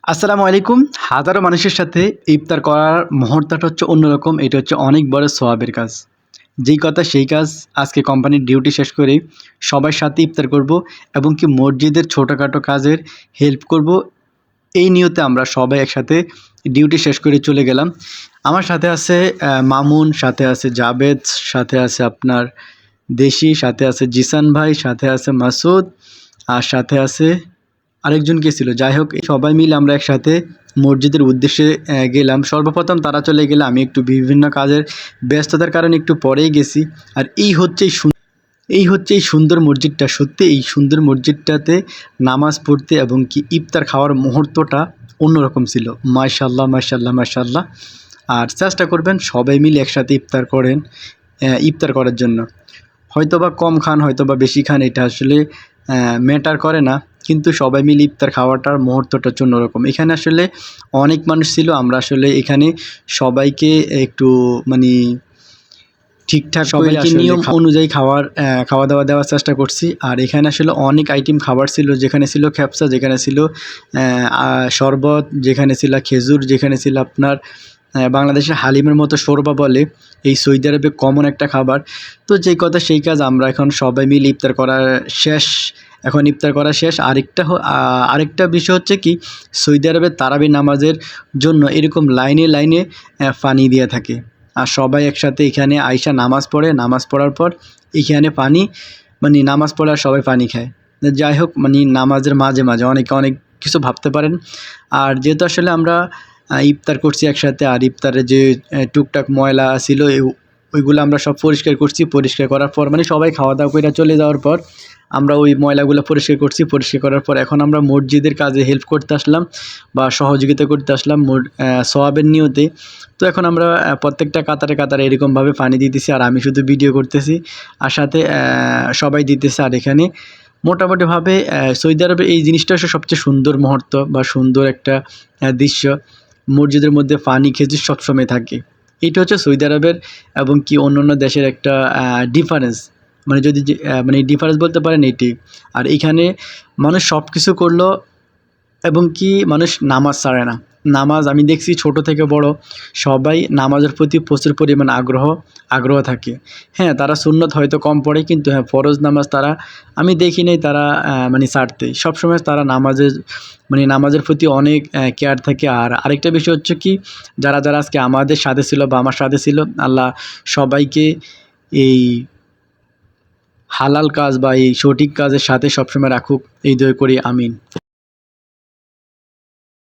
আসসালামু আলাইকুম। হাজারো মানুষের সাথে ইফতার করার মুহূর্তটা হচ্ছে অন্যরকম। এটা হচ্ছে অনেক বড় সওয়াবের কাজ। যেই কথা সেই কাজ। আজকে কোম্পানির ডিউটি শেষ করে সবার সাথে ইফতার করব এবং কি মসজিদের ছোটখাটো কাজের হেল্প করব। এই নিয়তে আমরা সবাই একসাথে ডিউটি শেষ করে চলে গেলাম। আমার সাথে আছে মামুন, সাথে আছে জাবেদ, সাথে আছে আপনার দেশি, সাথে আছে জিসান ভাই, সাথে আছে মাসুদ, আর সাথে আছে আরেকজন কে ছিল। যাই হোক, এই সবাই মিলে আমরা একসাথে মসজিদের উদ্দেশ্যে গেলাম। সর্বপ্রথম তারা চলে গেলে আমি একটু বিভিন্ন কাজের ব্যস্ততার কারণে একটু পরেই গেছি। আর এই হচ্ছে এই সুন্দর মসজিদটা। সত্যি এই সুন্দর মসজিদটাতে নামাজ পড়তে এবং কি ইফতার খাওয়ার মুহূর্তটা অন্যরকম ছিল। মাশাআল্লাহ, মাশাআল্লাহ, মাশাআল্লাহ। আর চেষ্টা করবেন সবাই মিলে একসাথে ইফতার করার জন্য। হয়তোবা কম খান, হয়তোবা বেশি খান, এটা আসলে ম্যাটার করে না। কিন্তু সবাই মিলে ইফতার খাওয়াটার মুহূর্তটা হচ্ছে অন্যরকম। এখানে আসলে অনেক মানুষ ছিল। আমরা আসলে এখানে সবাইকে একটু মানে ঠিকঠাক সবাইকে নিয়ম অনুযায়ী খাওয়া দাওয়া দেওয়ার চেষ্টা করছি। আর এখানে আসলে অনেক আইটেম খাবার ছিল। যেখানে ছিল খ্যাপসা, যেখানে ছিল শরবত, যেখানে ছিল খেজুর, যেখানে ছিল আপনার বাংলাদেশের হালিমের মতো শোরবা বলে, এই সৌদি আরবে কমন একটা খাবার। তো যেই কথা সেই কাজ, আমরা এখন সবাই মিলে ইফতার করা শেষ। এখন ইফতার করা শেষ। আরেকটা বিষয় হচ্ছে কি, সৌদি আরবের তারাবি নামাজের জন্য এরকম লাইনে লাইনে পানি দিয়ে থাকে। আর সবাই একসাথে এখানে আইসা নামাজ পড়ে। নামাজ পড়ার পর এখানে পানি মানে নামাজ পড়ে আর সবাই পানি খায়। যাই হোক, মানে নামাজের মাঝে মাঝে অনেকে অনেক কিছু ভাবতে পারেন। আর যেহেতু আসলে আমরা ইফতার করছি একসাথে, আর ইফতারে যে টুকটাক ময়লা ছিল ওইগুলো আমরা সব পরিষ্কার করছি। পরিষ্কার করার পর মানে সবাই খাওয়া দাওয়া করে চলে যাওয়ার পর আমরা ওই ময়লাগুলো পরিষ্কার করছি। পরিষ্কার করার পর এখন আমরা মসজিদের কাজে হেল্প করতে আসলাম বা সহযোগিতা করতে আসলাম সওয়াবের নিয়তে। তো এখন আমরা প্রত্যেকটা কাতারে কাতারে এরকমভাবে পানি দিতেছি, আর আমি শুধু ভিডিও করতেছি, আর সাথে সবাই দিতেছে। আর এখানে মোটামুটিভাবে সৌদি আরবে এই জিনিসটা হচ্ছে সবচেয়ে সুন্দর মুহূর্ত বা সুন্দর একটা দৃশ্য। মসজিদের মধ্যে পানি খেজুর সবসময় থাকে। এটা হচ্ছে সৌদি আরবের এবং কি অন্যান্য দেশের একটা ডিফারেন্স। মানে যদি মানে ডিফারেন্স বলতে পারেন এটি। আর এইখানে মানুষ সব কিছু করলো এবং কি মানুষ নামাজ ছাড়ে না। নামাজ আমি দেখছি ছোট থেকে বড় সবাই নামাজের প্রতি প্রচুর পরিমাণ আগ্রহ থাকে। হ্যাঁ, তারা সুন্নত হয়তো কম পড়ে, কিন্তু হ্যাঁ, ফরজ নামাজ তারা আমি দেখি নাই তারা মানে ছাড়তে। সবসময় তারা নামাজের প্রতি অনেক কেয়ার থাকে। আর আরেকটা বিষয় হচ্ছে কি, যারা যারা আজকে আমাদের সাথে ছিল বা আমার সাথে ছিল, আল্লাহ সবাইকে এই হালাল কাজ বা এই সঠিক কাজের সাথে সবসময় রাখুক, এই দোয়া করি, আমিন।